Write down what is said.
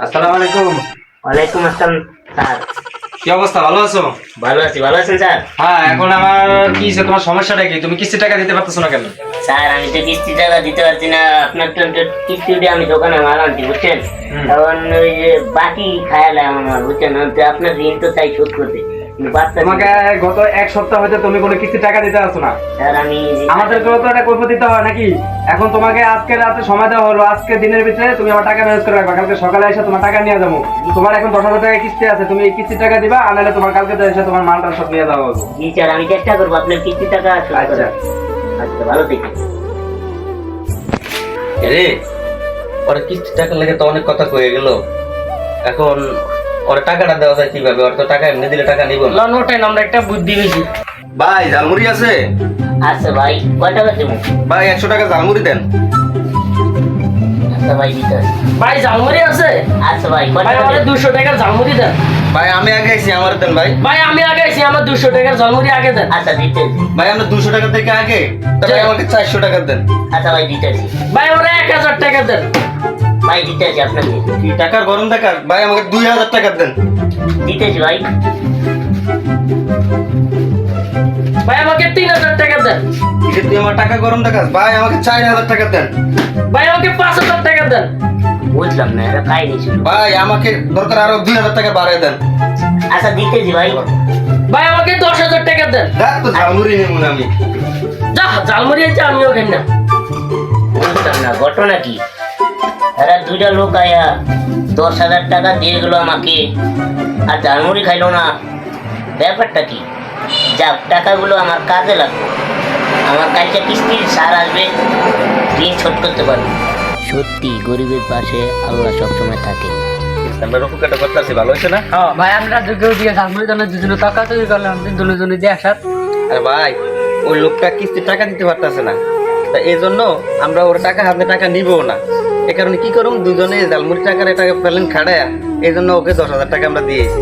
আসসালামু আলাইকুম। ওয়ালাইকুম আসসালাম স্যার। কি অবস্থা, ভালো আছো? ভালো আছি, ভালো আছেন স্যার? হ্যাঁ, এখন আমার কি হইছে, তোমার সমস্যাটা কি? তুমি কিস্তি টাকা দিতে পারতেছো না কেন? স্যার আমি তো কিস্তি টাকা দিতে পারছি না, আপনার তো কিস্তি দিয়ে আমি দোকানে মাল আনছি বুঝছেন। তখন ওই যে বাকি খায়ালে আমার বুঝছেন, তো আপনার ঋণ তো চাই শোধ করতে কিন্তু পারতেছি না। তোমাকে গত এক সপ্তাহ হইতে তুমি কোনো কিস্তি টাকা দিতে পারছো না। স্যার আমি আমাদেরকেও তো এটা কৈফিয়ত দিতে হয় নাকি? এখন তোমাকে আজকে রাতে সময় দেওয়া হলো, আজকে দিনের ভিতরে তুমি আমার টাকা ম্যানেজ করে রাখবা, কালকে সকালে এসে তোমার টাকা নিয়ে যাবো। তোমার এখন 10,000 টাকা কিস্তি আছে, তুমি এই কিস্তি টাকা দিবা, আর নাহলে তোমার কালকে এসে তোমার মালটা সব নিয়ে যাওয়া হবে। জি স্যার, আমি চেষ্টা করবো আপনার কিস্তি টাকা শোধ আচ্ছা করার। আচ্ছা, ভালো থেকে। রে ওর কিস্তি টাকা লেগে তো অনেক কথা কয়ে গেল। এখন ওর টাকাটা দেওয়া যায় কিভাবে? ওর তো টাকা এমনি দিলে টাকা নিব না। ওটাই আমরা একটা বুদ্ধি বেশি। ভাই ঝালমুড়ি আছে? আচ্ছা ভাই, কয় টাকা দেবো? ভাই 100 টাকা ঝালমুড়ি দেন। আচ্ছা ভাই দিতে হবে। ভাই ঝালমুড়ি আছে? আচ্ছা ভাই, কয় ভাই টাকা আমাদের দেবো? 200 টাকার ঝালমুড়ি দেন। ভাই আমি আগে আইছি, আমার দেন ভাই। ভাই আমি আগে আছি, আমার 200 টাকার ঝালমুড়ি আগে দেন। আচ্ছা দিতেছি। ভাই আমরা 200 টাকা থেকে আগে, তবে আমাকে 400 টাকা দেন। আচ্ছা ভাই দিতেছি। ভাই ওরা 1000 টাকা দেন। ভাই দিতেছি আপনাকে। কি টাকার গরম দেখার? ভাই আমাকে 2000 টাকা দেন। দিতেছি ভাই। ভাই আমাকে 3000 টাকা দেন। এটা তুই আমার টাকা গরম দেখাস? ভাই আমাকে 4000 টাকা দেন। ভাই আমাকে 5000 টাকা দেন। বুঝলাম না, এটা কাহিনী ছিল। ভাই আমাকে দরকার আরো 2000 টাকা বাড়ায় দেন। আচ্ছা দিতেছি ভাই। ভাই আমাকে 10000 টাকা দেন। দেখ তো ঝালমুড়ি নেব না আমি। যা ঝালমুড়ি আছে, আমিও খাই না। বুঝলাম না ঘটনা কি। এরা দুইটা লোক আয়া 10,000 টাকা দিয়ে গেলো আমাকে, আর ঝালমুড়ি খাইলো না। ব্যাপারটা কি? যাক, টাকাগুলো আমার কাজে লাগবে। আমার কাছে কিস্তির সার আসবে, ঋণ শোধ করতে পারবো। সত্যি গরিবের পাশে আল্লাহ সবসময় থাকে। আমরা রফুকাটা করতেছি, ভালো হয়েছে না? হ্যাঁ ভাই, আমরা দুটো দিয়ে ঝালমুড়ি দেন, দুজনে টাকা তৈরি করলাম, দুজনে দিয়ে আসার। আরে ভাই ওই লোকটা কিস্তির টাকা দিতে পারতেছে না, তা এই জন্য আমরা ওর টাকা হাতে টাকা নিবও না। এ কারণে কি করুম, দুজনে জালমুড়ি টাকার টাকা পেলেন খাড়ায়, এই জন্য ওকে 10,000 টাকা আমরা দিয়েছি।